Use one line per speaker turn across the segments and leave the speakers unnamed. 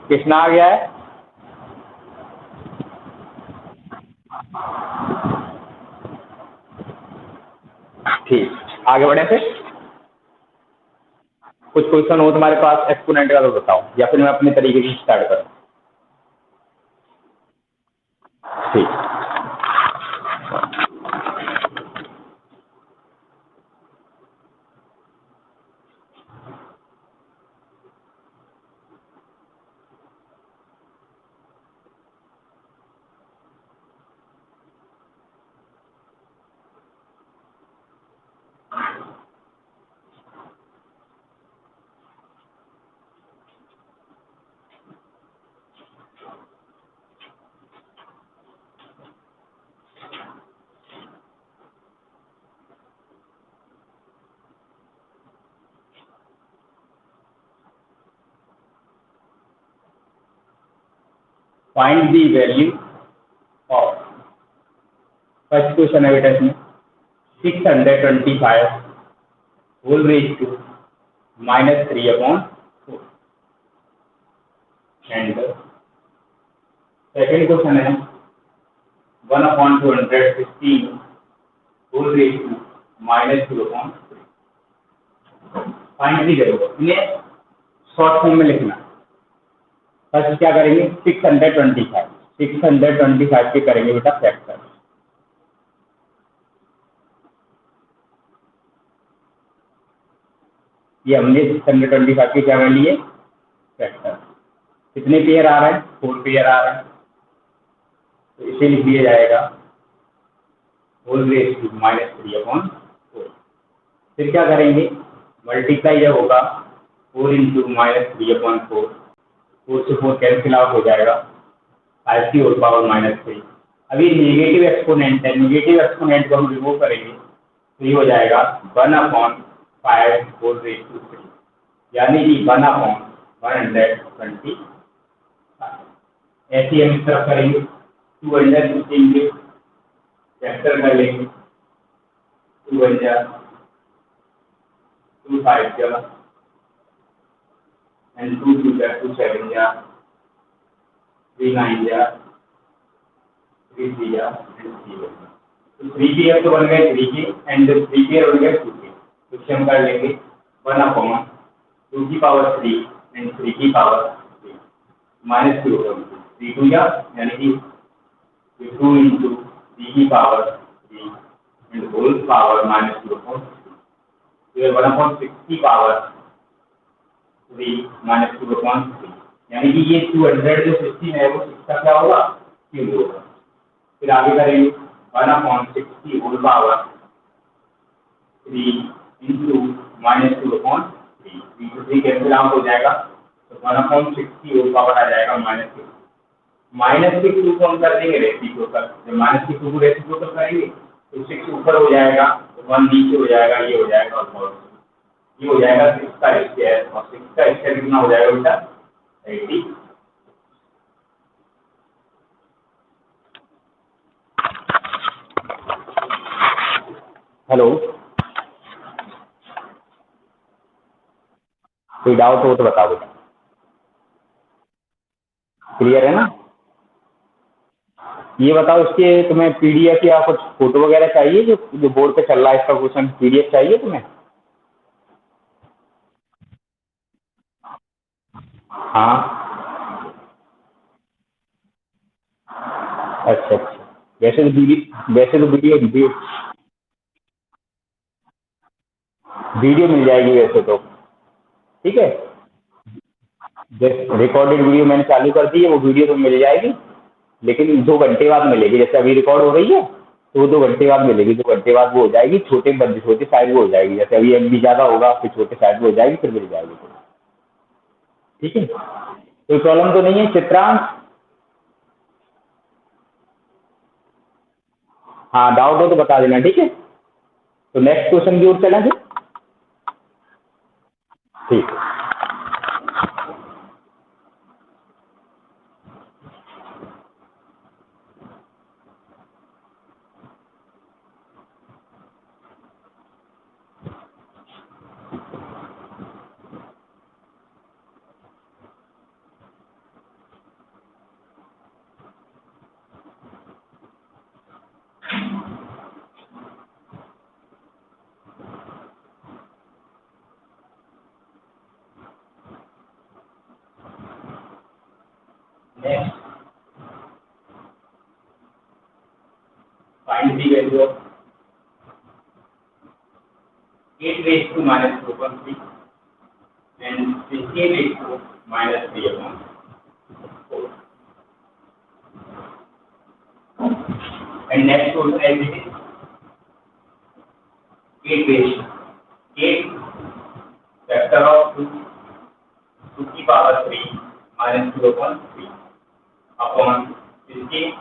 कितना आ गया है? ठीक, आगे बढ़े फिर। कुछ क्वेश्चन हो तुम्हारे पास एक्सपोनेंट का तो बताओ, या फिर मैं अपने तरीके से स्टार्ट करूँ? ठीक। Find the value of, first question है बेटा इसमें, 625 whole raise to -3/4, and second question है 1/216 whole raise to -2/3। Find the value, इन्हें शॉर्ट फॉर्म में लिखना। फर्स्ट क्या करेंगे, 625 के करेंगे बेटा फैक्टर। ये हमने 625 के क्या कर लिए, फैक्टर। कितने पेयर आ रहे हैं, 4 पेयर आ रहे हैं, तो इसे लिख दिया जाएगा होल रेज टू -3/4। फिर क्या करेंगे, मल्टीप्लाई जब होगा 4 इंटू -3/4, 4 से 4 कैंसिल आउट हो जाएगा, 5 की होल पावर -3। अभी नेगेटिव एक्सपोनेंट है, नेगेटिव एक्सपोनेंट को हम रिमूव करेंगे तो ये हो जाएगा 1/5 होल रेज टू 3, यानी कि 1/120। ऐसे ही हम इस तरफ करेंगे, 216 के फैक्टर कर लेंगे, 2 1 जा 2 5 जा एंड 2 2 जा 2 7 जा 3 9 जा 3 3 जा एंड 0। तो 3 पेयर तो बन गए 3 के, एंड 3 पेयर बन गए 2 के, तो हम कर लेंगे 1/2 की पावर 3 एंड 3 की पावर 3 -2 होगा, 3 2 जा, यानी कि 2 इंटू 3 की पावर 3 एंड होल पावर -2/3, तो 1/6 की पावर 3 -2/3, यानी कि ये 200 जो 16 है वो 6 का क्या होगा, क्यूब होगा। फिर आगे करेंगे 1/60 whole power 3 into -2/3, 3 to 3 cancel out हो जाएगा, तो 1/60 होल पावर आ जाएगा -6। -6 को हम कर देंगे रेसिप्रोकल, जब -6 को रेसिप्रोकल करेंगे तो 6 ऊपर हो जाएगा, 1 नीचे हो जाएगा, ये हो जाएगा, और ये हो जाएगा 6 का स्क्वायर, और 6 का स्क्वायर कितना हो जाएगा बेटा, 80। हेलो, कोई डाउट हो तो बता दो। क्लियर है ना? ये बताओ, इसके तुम्हें पीडीएफ या कुछ फोटो वगैरह चाहिए, जो जो बोर्ड पे चल रहा है इसका क्वेश्चन, पीडीएफ चाहिए तुम्हें? हाँ, अच्छा अच्छा। वैसे तो वीडियो वीडियो मिल जाएगी वैसे तो, ठीक है। रिकॉर्डेड वीडियो मैंने चालू कर दी है, वो वीडियो तो मिल जाएगी, लेकिन 2 घंटे बाद मिलेगी। जैसे अभी रिकॉर्ड हो रही है तो वो 2 घंटे बाद मिलेगी, 2 घंटे बाद वो हो जाएगी, छोटे साइज में हो जाएगी। जैसे अभी एमबी ज़्यादा होगा फिर छोटे साइज में हो जाएगी, फिर मिल जाएगी। ठीक है, कोई प्रॉब्लम तो नहीं है चित्रांश? हाँ, डाउट हो तो बता देना, ठीक है। तो नेक्स्ट क्वेश्चन की ओर चलें फिर। ठीक है। Next, find the value of 8 raised to minus 2 upon 3 and 16 raised to minus 3 upon 4. And next also as it is 8 raised to 8 factor of 2 to the power 3 minus 2 upon 3 upon 16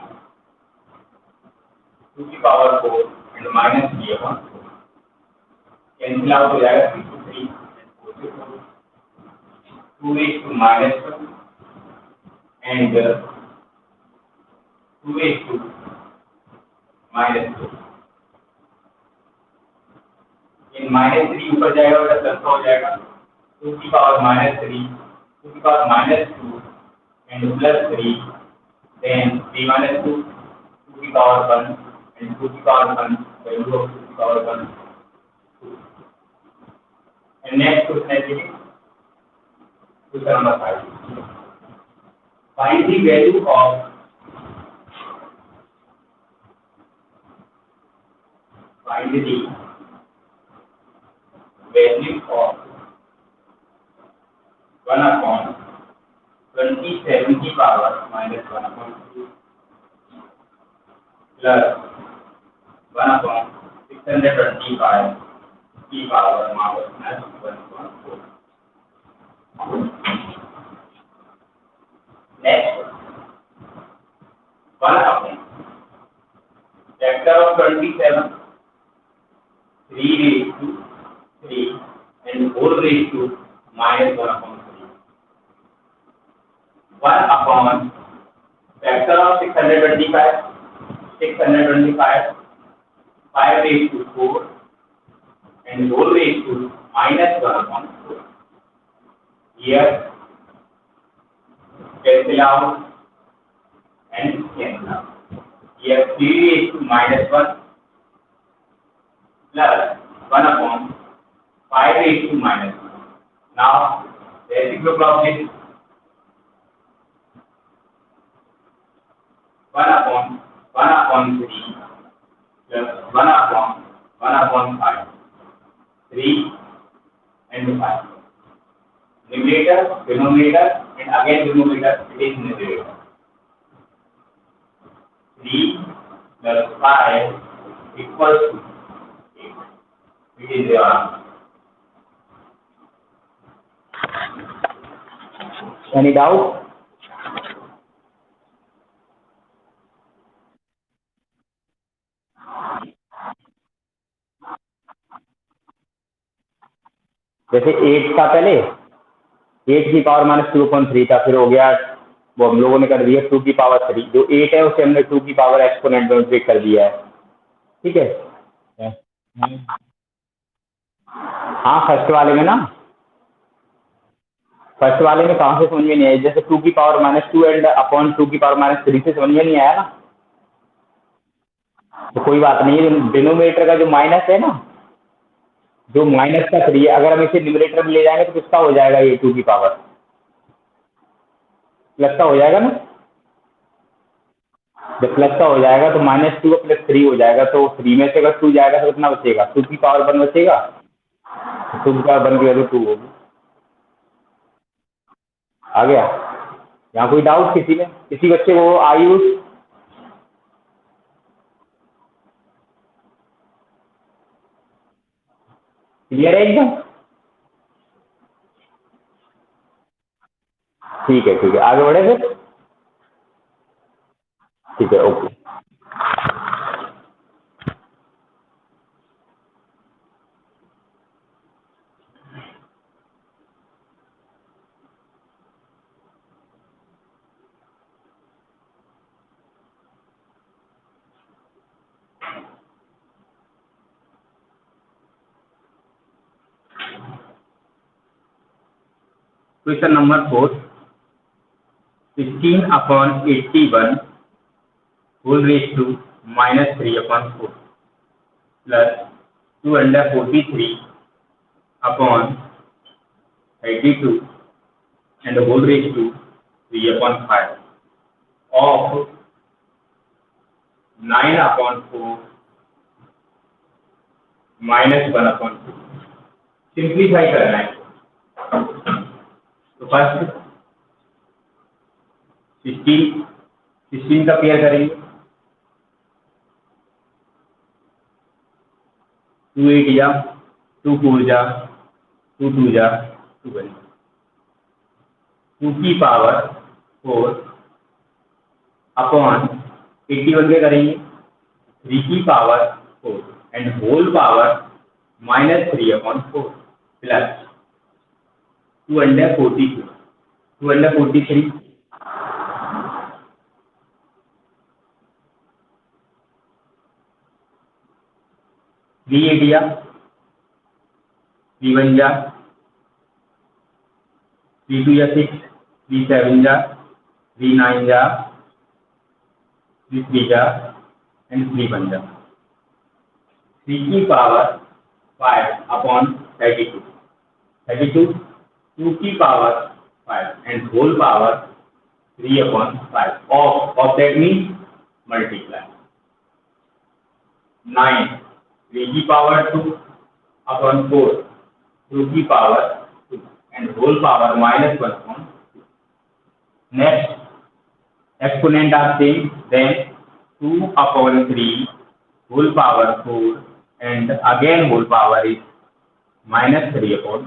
to the power 4 and minus 3 upon 4. Cancel out हो जाएगा 3 to 3 and 4 to 4. 2 raised to minus 2 and 2 raised to minus 2. In minus 3 ऊपर जाएगा और plus हो जाएगा 2 की power minus 3 2 की power minus 2 and plus 3 then 3 minus 2 2 की पावर 1 and 2 की पावर 1 value of 2 की power 1 2. And next question is question number 5. Find the value of value of 1 upon 27 की power minus 1 upon 2 plus 1 upon 625 की power minus 1 upon 4. Next, 1 upon factor of 27 3 raised to 3 and 4 raised to minus 1 upon 3. 1 upon factor of 625 5 raised to 4 and 4 raised to minus 1 upon 4. Here cancel out and cancel out. Here 3 raised to minus 1 plus 1 upon 5 raised to minus 1. Now, the reciprocal of this 1 upon 3 plus 1 upon 5. 3 and 5. Numerator, denominator, and again denominator, it is numerator. 3 plus 5 equals to 8. It is your answer. Any doubt? जैसे 8 था पहले 8 की power minus 2/3 था, फिर हो गया वो हम लोगों ने कर दिया 2 की पावर 3. जो 8 है उसे हमने 2 की पावर एक्सपोनेंट में ब्रेक कर दिया है. ठीक है. हाँ, फर्स्ट वाले में ना, फर्स्ट वाले में कहाँ से समझ में नहीं आया. जैसे 2 की पावर माइनस 2 एंड अपॉन 2 की पावर माइनस 3 से समझ में नहीं आया ना, तो कोई बात नहीं है. डिनोमिनेटर का जो माइनस है ना, जो माइनस का 3 है, अगर हम इसे न्यूमरेटर में ले जाएंगे तो किसका हो जाएगा, ये 2 की पावर प्लस का हो जाएगा ना. जब प्लस का हो जाएगा तो माइनस 2 प्लस 3 हो जाएगा. तो 3 में से अगर 2 जाएगा तो कितना बचेगा, 2 की पावर 1 बचेगा. 2 की पावर 1 की वैल्यू 2 होगी. आ गया. यहाँ कोई डाउट किसी में, किसी बच्चे को आयुष? क्लियर है एकदम? ठीक है, ठीक है, आगे बढ़े फिर. ठीक है, okay. Question number 4. 16 upon 81 whole raised to minus 3 upon 4 plus 243 upon 82 and the whole raised to 3 upon 5. Of 9/4 -1/2। Simplify करना है। तो फर्स्ट 16 का पेयर करेंगे, 2 8 जा, 2 4 जा, 2 2 जा, 2 1, 2 की पावर 4 अपॉन 81 के करेंगे 3 की power 4 and whole power -3/4 plus 243 3 8 जा, 3 1 जा, 3 2 जा 6, 3 7 जा, 3 9 जा, 3 3 जा एंड 3 1 जा, 3 की पावर 5 अपॉन 32 2 की power 5 and whole power 3/5 of that means multiply 9 3 की पावर 2 upon 4 2 की power 2 and whole power -1/2. Next exponent are same, then 2/3 whole power 4 and again whole power is -3/4.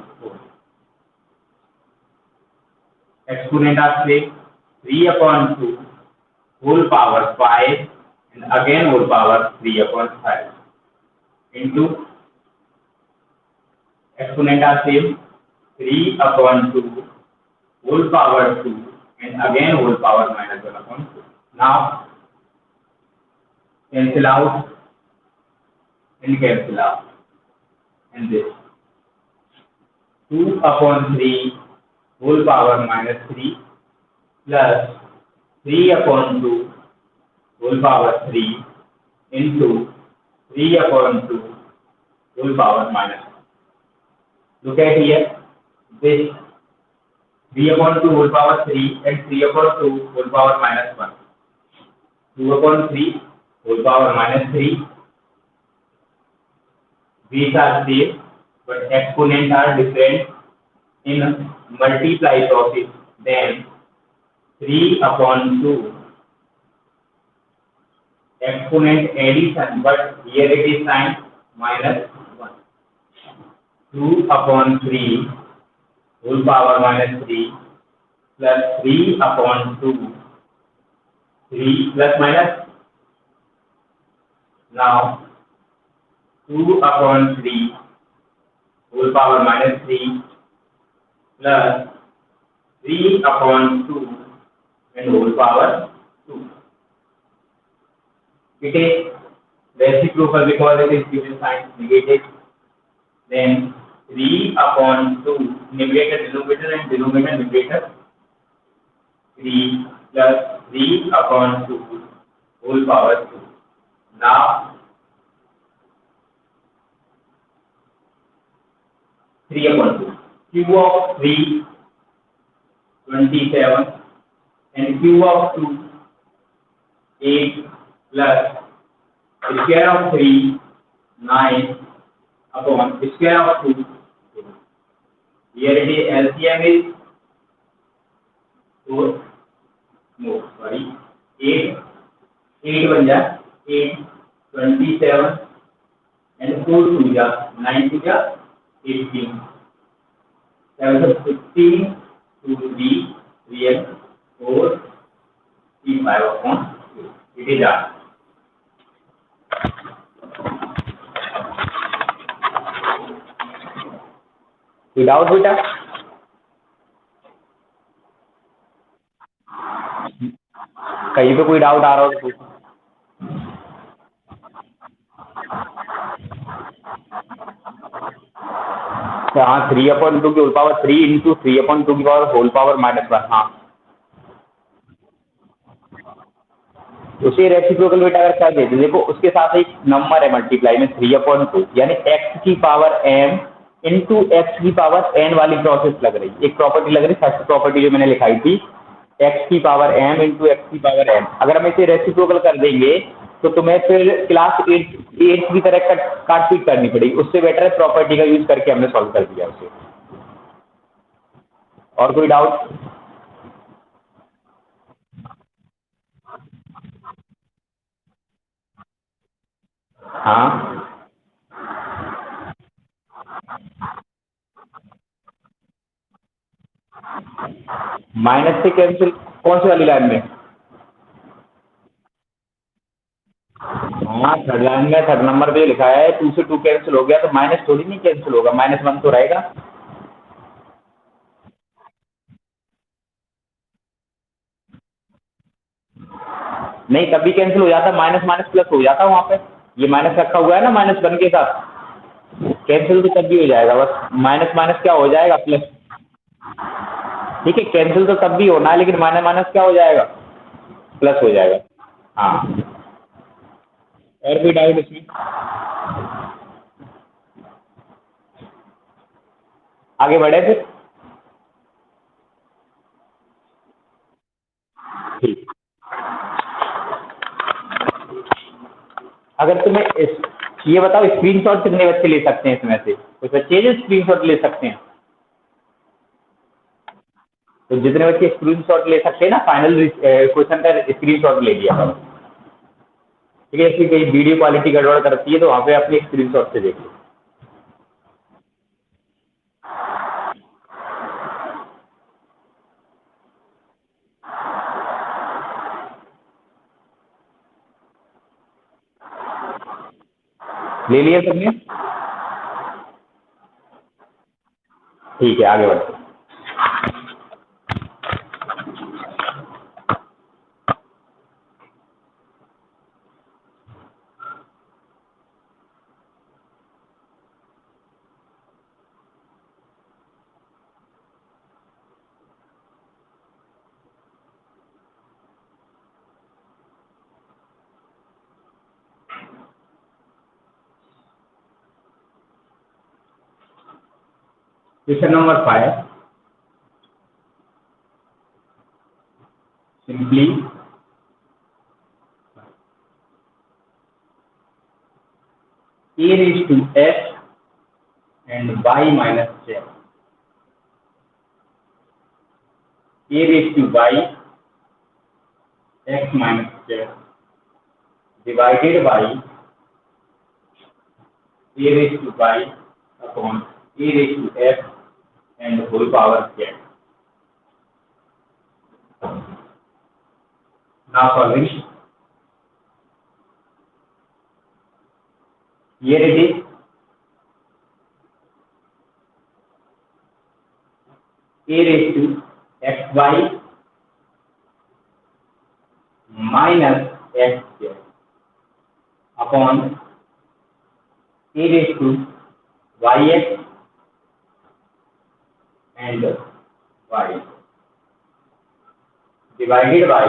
Exponent are same, 3/2 whole power 5 and again whole power 3/5 into exponent are same, 3/2 whole power 2 and again whole power -1/2. Now cancel out and cancel out, and this 2/3 whole power -3 plus 3/2 whole power 3 into 3/2 whole power -1. Look at here, this 3/2 whole power 3 and 3/2 whole power -1. 2/3 whole power -3. These are same, but exponents are different in multiply process. Then 3/2 exponent addition, but here it is sign -1. 2/3 whole power -3 plus 3/2 3 plus minus. Now 2/3 whole power -3 plus 3/2 and whole power 2. It is reciprocal because it is given sign negative. Then 3/2 numerator denominator and denominator numerator 3 plus 3/2 whole power 2. Now 3/2 cube of 3 27 and cube of 2 8 plus square of 3 9 upon square of 2. Here it is LCM is 4 no sorry 8 1 ja 8 27 and 4 2 ja 9 2 ja 18 7 15 2 3 3 and 4 3 5 upon 2. It is done. Without beta कहीं पे कोई doubt आ रहा हो तो पूछो। हाँ 3/2 की whole power 3 into 3/2 की पावर होल पावर -1। हाँ उसे रेसिप्रोकल बेटा अगर क्या कहते हैं देखो उसके साथ एक नंबर है मल्टीप्लाई में 3/2 यानी x की पावर m इंटू x की पावर n वाली प्रोसेस लग रही है। एक प्रॉपर्टी लग रही है, फर्स्ट प्रॉपर्टी जो मैंने लिखाई थी एक्स की पावर एम इंटू एक्स की पावर एम। अगर हम इसे रेसिप्रोकल कर देंगे तो तुम्हें फिर क्लास एट की तरह काट पीट करनी पड़ेगी। उससे बेटर है प्रॉपर्टी का यूज करके हमने सॉल्व कर दिया उसे। और कोई डाउट? हाँ, माइनस से कैंसिल कौन सी वाली लाइन में? हाँ, थर्ड लाइन में थर्ड नंबर पे लिखा है 2 से 2 कैंसिल हो गया तो माइनस थोड़ी नहीं कैंसिल होगा, -1 तो रहेगा। नहीं, तभी कैंसिल हो जाता, माइनस माइनस प्लस हो जाता वहाँ पे। ये माइनस रखा हुआ है ना -1 के साथ, कैंसिल तो तब भी हो जाएगा, बस माइनस माइनस क्या हो जाएगा प्लस। ठीक है, कैंसिल तो तब भी होना है लेकिन माइनस माइनस क्या हो जाएगा, प्लस हो जाएगा। हाँ, और कोई डाउट इसमें? आगे बढ़े फिर? ठीक। अगर तुम्हें ये बताओ स्क्रीनशॉट कितने बच्चे ले सकते हैं इसमें से? कुछ बच्चे जो स्क्रीनशॉट ले सकते हैं? तो जितने बच्चे स्क्रीनशॉट ले सकते हैं ना, फाइनल क्वेश्चन का स्क्रीनशॉट ले लिया करो। ठीक है, इसकी कहीं वीडियो क्वालिटी गड़बड़ करती है तो वहाँ पे अपने स्क्रीनशॉट से देखो। ले लिया सबने? ठीक है, आगे बढ़ते हैं। Question number 5, simply a raised to x and y minus z, a raised to y x minus z divided by a raised to y upon a raised to x and whole power z. Now solving. Here it is a raised to xy minus xz upon a raised to yx and y divided by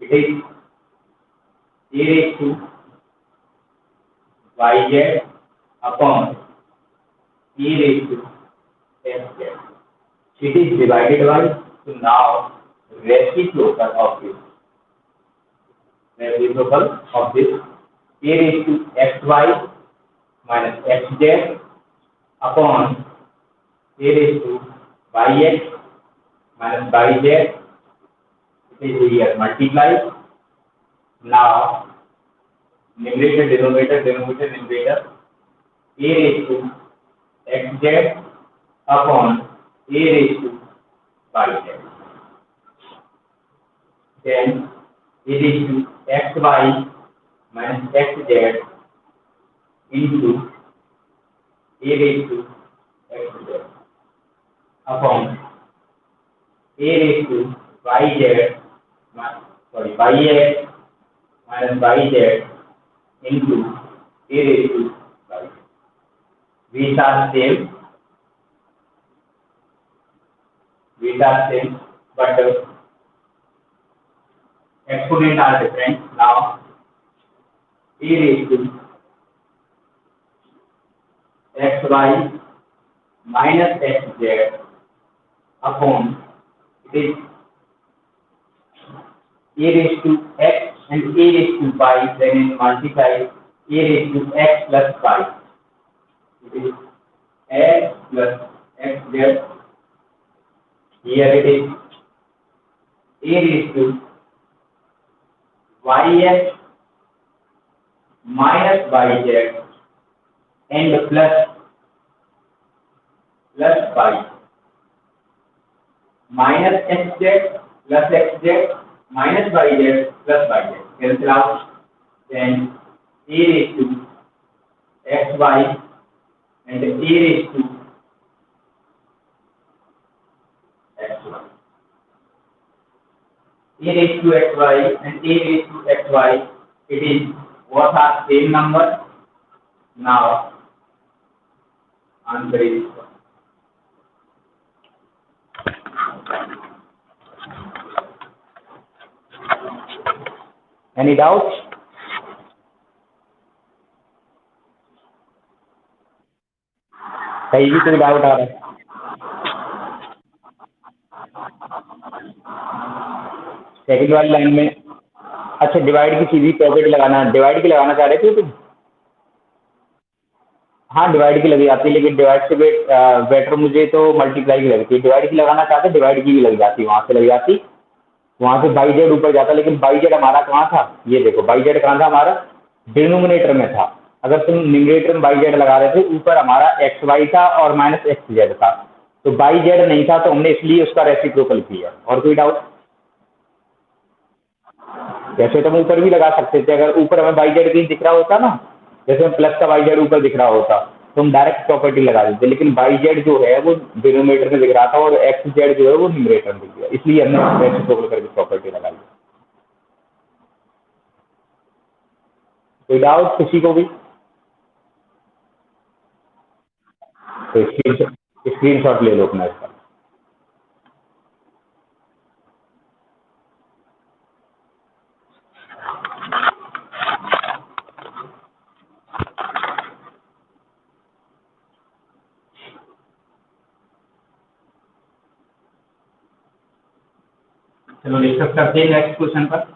it is a raised to yz upon a raised to xz. It is divided by, so now reciprocal of this, reciprocal of this a raised to xy minus xz upon a raised to yx minus yz. It is here multiplied. Now numerator, denominator, denominator, numerator, a raised to xz upon a raised to yz. Then it is to xy minus xz into a raised to xz upon a raised to yz, sorry, yx minus yz into a raised to yz. These are same, but exponent are different. Now a raised to xy minus xz upon, it is a raised to x and a raised to pi, then it multiplies a raised to x plus pi. It is x plus xz. Here it is a raised to yx minus yz and plus pi minus xz plus xz minus yz plus yz. Cancel out. Then a raised to xy and a raised to xy. A raised to xy and a raised to xy, it is what are same number. Now answer is any doubts? कहीं भी कोई doubt आ रहा है? Second वाली line में अच्छा divide की सीधी pocket लगाना, डिवाइड की लगाना चाह रहे थे तुम? हाँ डिवाइड की लगी जाती है, लेकिन डिवाइड से बेटर मुझे तो मल्टीप्लाई की लगती है। डिवाइड की लगाना चाहते डिवाइड की भी लग जाती, वहां से लग जाती, वहां से बाई जेड ऊपर जाता। लेकिन बाई जेड हमारा कहाँ था, ये देखो बाई जेड कहाँ था हमारा, डिनोमिनेटर में था। अगर तुम न्यूमरेटर में बाई जेड लगा रहे थे, ऊपर हमारा एक्स वाई था और माइनस एक्स जेड था, तो बाई जेड नहीं था, तो हमने इसलिए उसका रेसिप्रोकल किया। और कोई डाउट? जैसे तुम ऊपर भी लगा सकते थे, अगर ऊपर हमें बाई जेड कहीं दिख रहा होता ना, जैसे प्लस का बाई जेड ऊपर दिख रहा होता तो हम डायरेक्ट प्रॉपर्टी लगा देते, लेकिन बाई जेड जो है वो डिनोमिनेटर में दिख रहा था और एक्स जेड जो है वो न्यूमरेटर में दिख गया, इसलिए हमने रेसिप्रोकल करके प्रॉपर्टी लगा ली। कोई डाउट किसी को भी? तो स्क्रीन शॉट ले लो अपना इसका। चलो डिस्कस करते हैं नेक्स्ट क्वेश्चन पर।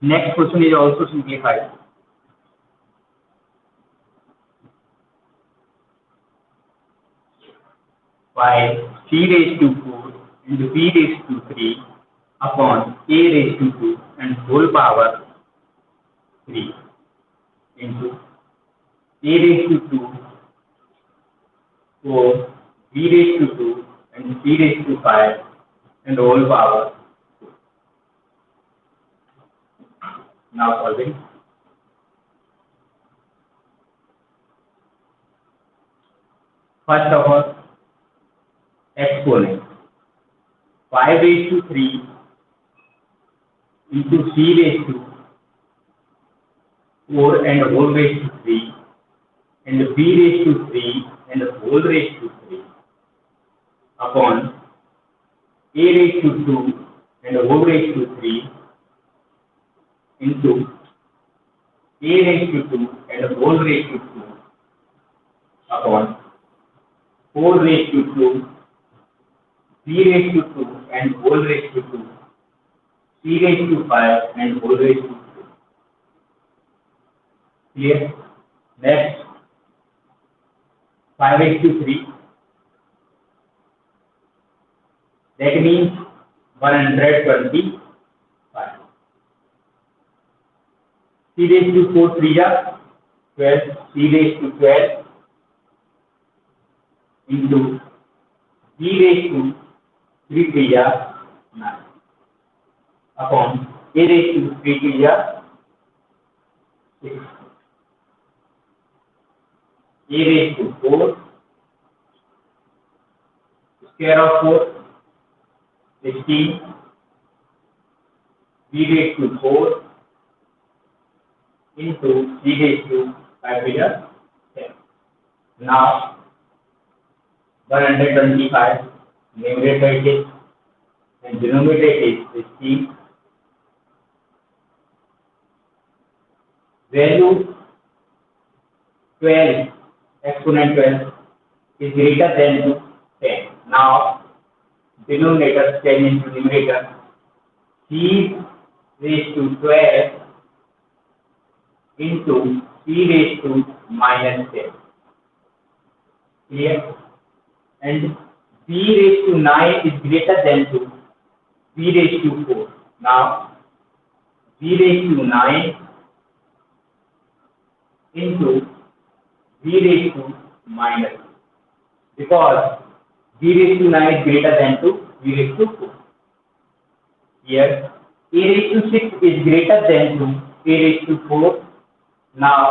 Next question is also simplified. While c raised to 4 and b raised to 3 upon a raised to 2 and whole power 3 into a raised to 2, 4, b raised to 2 and c raised to 5 and whole power 2. Now solving. First of all, exponent 5 raised to 3 into c raised to 4 and whole raised to 3 and b raised to 3 and whole raised to 3 upon a raised to 2 and whole raised to 3 into a raised to 2 and whole raised to 2 upon 4 raised to 2, c raised to 2 and whole raised to 2, c raised to 5 and whole raised to 2. Clear? Next, 5 raised to 3. That means 125. C raised to 4 3 12, c raised to 12 into c raised to 3 3 9 upon a raised to 3 3 6, a raised to 4 square of 4 16, b raised to 4 into c raised to 5 10. Now 125 numerator it is and denominator it is 16. Value 12 exponent 12 is greater than 10. Now denominator 10 into numerator c raised to 12 into c raised to minus 10. Clear? And b raised to 9 is greater than to b raised to 4. Now b raised to 9 into b raised to minus 2, because b raised to 9 is greater than to b raised to 4. Here a raised to 6 is greater than to a raised to 4. Now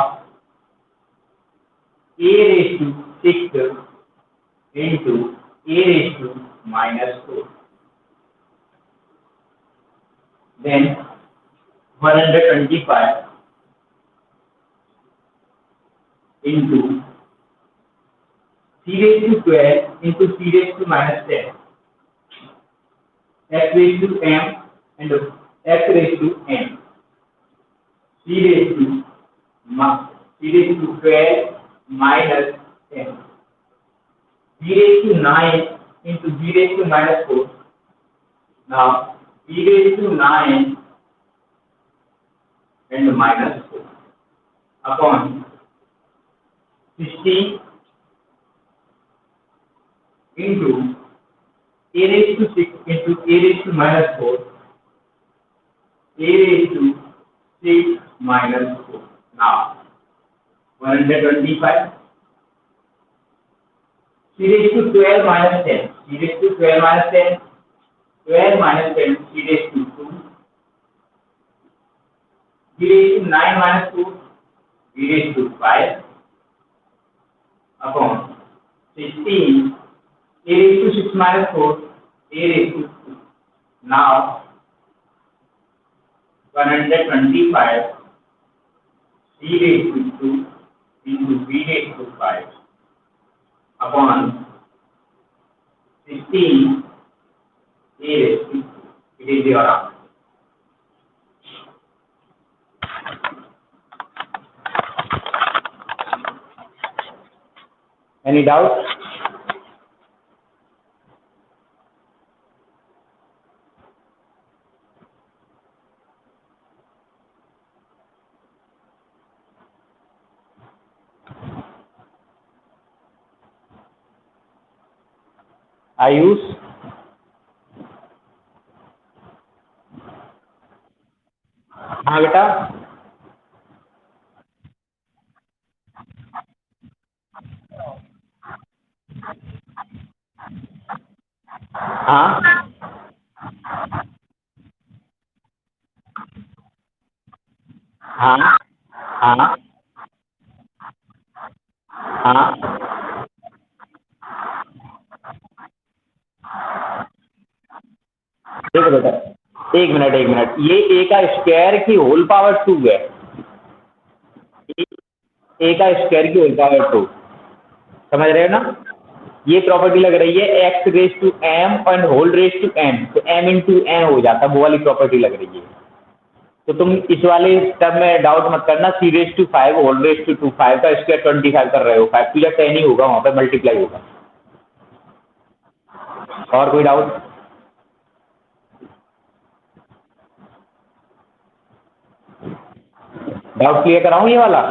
a raised to 6 into a raised to minus 4. Then 125 into c raised to 12 into c raised to minus 10, x raised to m and x raised to m, c raised to 12 minus 10, b raised to 9 into b raised to minus 4. Now b raised to 9 and minus 4 upon 16 into a raised to 6 into a raised to minus 4, a raised to 6 minus 4. Now 125 c raised to 12 minus 10, c raised to 12 minus 10, 12 minus 10, c raised to 2, b raised to 9 minus 4, b raised to 5 upon 16 a raised to 6 minus 4, a raised to 2. Now 125 c raised to 2 into b raised to 5 upon 16 a raised to 2. It is your answer. Any doubt? Ayush हाँ बेटा हाँ हाँ हाँ हाँ देखो बेटा एक minute ये ए का स्क्वायर की होल पावर 2 है, ए का स्क्वायर की होल पावर 2, समझ रहे हो ना? ये प्रॉपर्टी लग रही है X raise to M and whole raise to M, तो एम इंटू एम हो जाता है, वो वाली प्रॉपर्टी लग रही है। तो तुम इस वाले टर्म में डाउट मत करना, c raise to 5 whole raise to 2, 5 का स्क्वायर 25 कर रहे हो, 5 टू 10 ही होगा, वहाँ पे मल्टीप्लाई होगा। और कोई डाउट? डाउट क्लियर कराऊं ये वाला?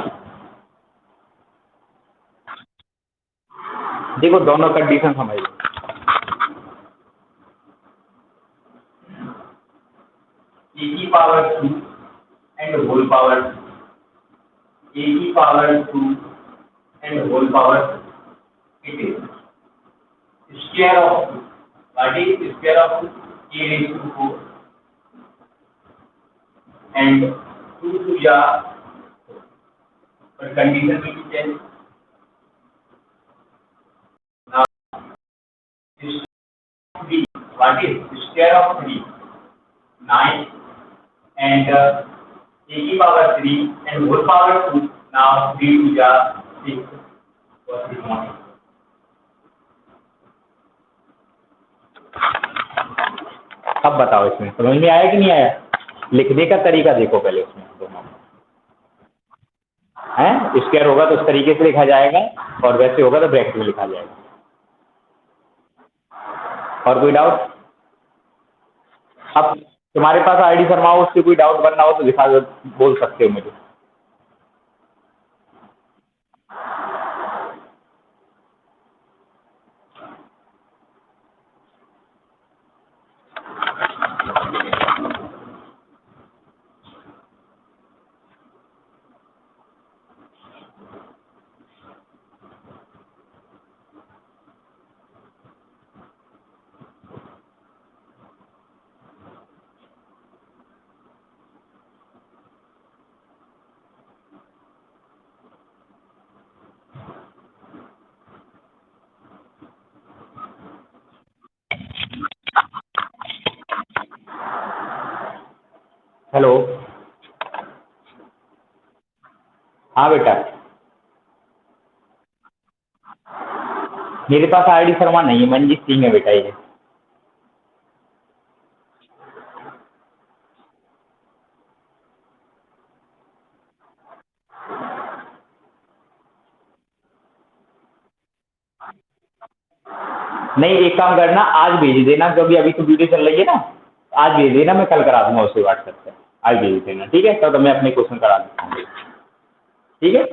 देखो दोनों कंडीशन समझ लो। ए की power 2 and whole power, A की power 2 and whole power, it is square of 2, what is square of A raise to 4 and 2 to या, but condition will be changed. Now, what is square of 3? 9 and a की power 3 and whole power 2. Now 3 to the 6. अब बताओ इसमें समझ में आया कि नहीं आया? लिखने का तरीका देखो पहले उसमें दोनों है। स्क्वायर होगा तो उस तरीके से लिखा जाएगा और वैसे होगा तो ब्रैकेट में लिखा जाएगा। और कोई डाउट? अब तुम्हारे पास आईडी शर्मा हो, उससे कोई डाउट बनना हो तो दिखा बोल सकते हो मुझे। हेलो। हाँ बेटा, मेरे पास आईडी शर्मा नहीं है, मनजीत सिंह है बेटा ये। नहीं, एक काम करना, आज भेज देना क्योंकि अभी तो वीडियो चल रही है ना। आज भेज देना, मैं कल करा दूंगा उसे व्हाट्सएप पे। आज भेज देना, ठीक है? तो मैं अपने क्वेश्चन करा देता हूँ। ठीक है,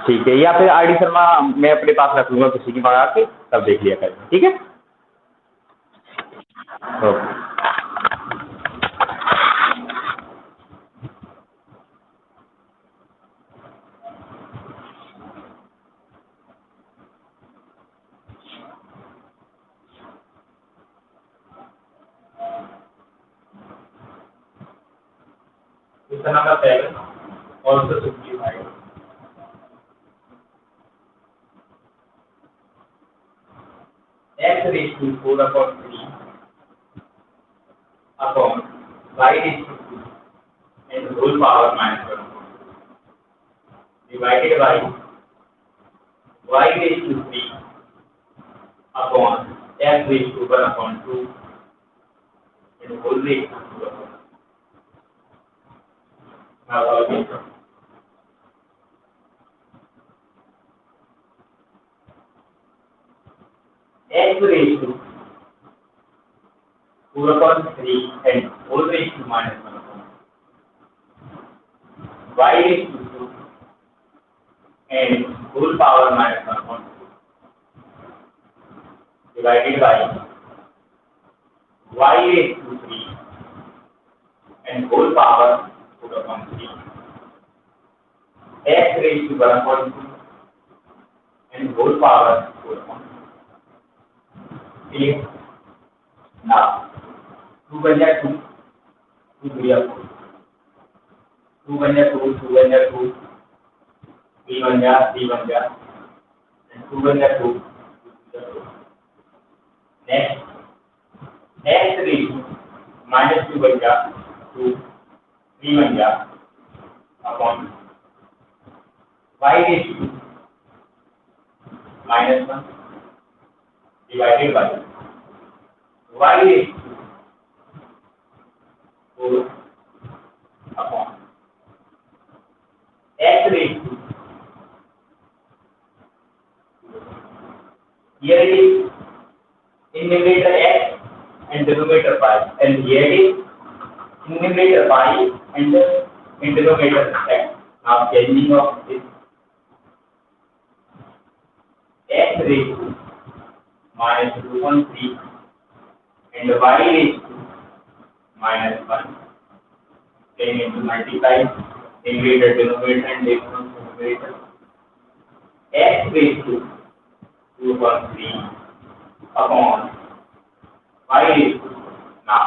ठीक है। या फिर आईडी शर्मा मैं अपने पास रख लूँगा किसी की मंगा के, तब देख लिया करेंगे। ठीक है, okay. Question number 7 also simplified. X raised to 4 upon 3 upon y raised to 2 and whole power minus 1 divided by y raised to 3 upon x raised to 1 upon 2 and whole raised to 2 upon. Now again, x raised to 4 upon 3 and whole raised to minus 1 upon y raised to 2 and whole power minus 1 upon 2 divided by y raised to 3 and whole power 4 upon 3 x raised to 1 upon 2 and whole power 4 upon 2. Clear? Now 2 बन जाए 2, 2 3 4, 2 बन जाए 2, 2 बन जाए 2, 3 बन जाए 3 बन जाए, 2 बन जाए 2, 2 next x raised to minus 2 बन जाए 2, 3 बन जाए upon y raised to minus 1 divided by y raised to 4 upon x raised to, here it is in numerator x and denominator pi, and here it is in numerator pi and in denominator x. Now changing of this x raised to minus 2 upon 3 and y raised to minus 1, then into multiply numerator denominator and numerator x raised to 2 upon 3 upon y raised to, now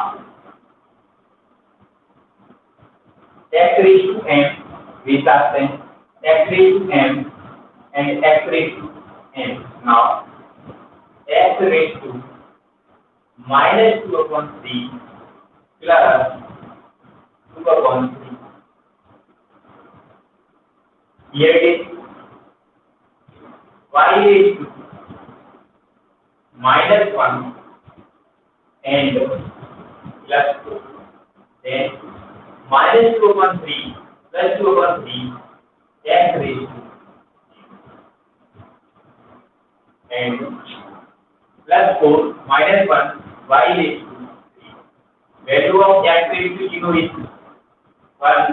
x raised to m, we subtract x raised to m and x raised to n. Now x raised to minus 2 upon 3 plus 2 upon 3. Here it is y raised to -1 and plus 2, then -2/3 plus 2/3 x raised to and plus 4 -1 y raised to 3. Value of x raised to 0 is 1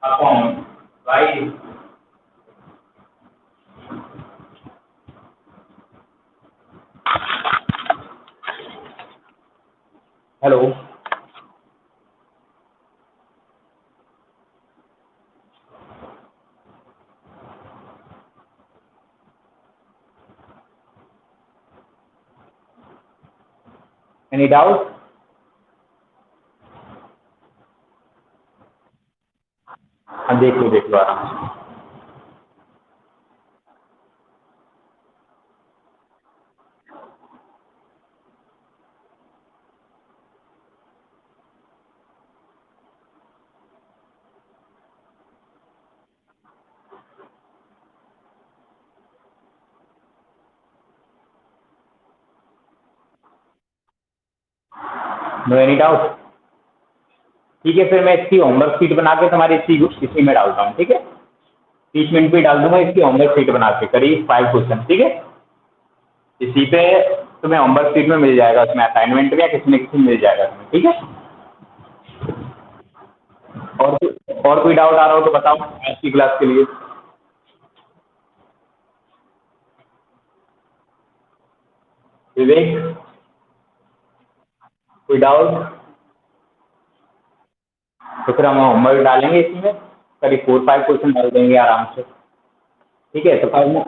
upon y raised to hello any doubt? हाँ देख लो आराम से। No any doubt? ठीक है, फिर मैं इसकी होमवर्क शीट बना के तुम्हारी इसी में डालता हूँ, ठीक है? 30 मिनट पे डाल दूंगा इसकी होमवर्क शीट बना के, करीब 5 क्वेश्चन, ठीक है? इसी पे तुम्हें होमवर्क शीट में मिल जाएगा, उसमें असाइनमेंट में या किसी न किसी में मिल जाएगा तुम्हें, ठीक है? और कोई डाउट आ रहा हो तो बताओ आज की क्लास के लिए। विवेक, कोई डाउट? तो फिर हम होमवर्क डालेंगे इसी में, करीब 4-5 क्वेश्चन डाल देंगे आराम से, ठीक है? तो कल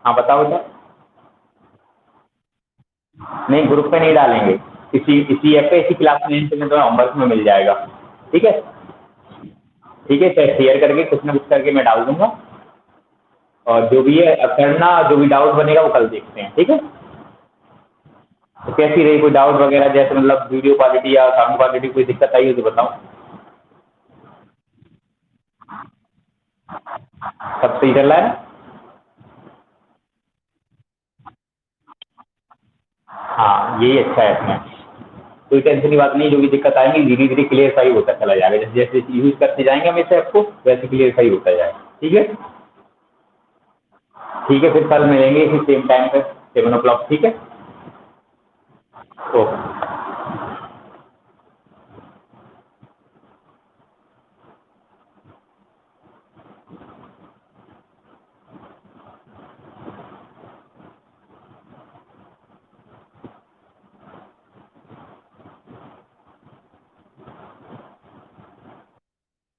हाँ बताओ बेटा। नहीं, ग्रुप पे नहीं डालेंगे, इसी ऐप पे, इसी क्लास में तो होमवर्क में मिल जाएगा, ठीक है? ठीक है, चाहे शेयर करके कुछ ना कुछ करके मैं डाल दूंगा, और जो भी है करना, जो भी डाउट बनेगा वो कल देखते हैं, ठीक है? तो कैसी रही, कोई डाउट वगैरह, जैसे मतलब वीडियो क्वालिटी या साउंड क्वालिटी कोई दिक्कत आई हो तो बताओ। सब सही चल रहा है? हाँ, यही अच्छा है इसमें, कोई टेंशन की बात नहीं, जो भी दिक्कत आएंगी धीरे धीरे क्लियर सही होता चला जाएगा, जैसे जैसे यूज करते जाएंगे हम इस ऐप को वैसे क्लियर सही होता जाएगा, ठीक है? ठीक है, फिर कल मिलेंगे इसी सेम टाइम पे 7 o'clock, ठीक है? ओके।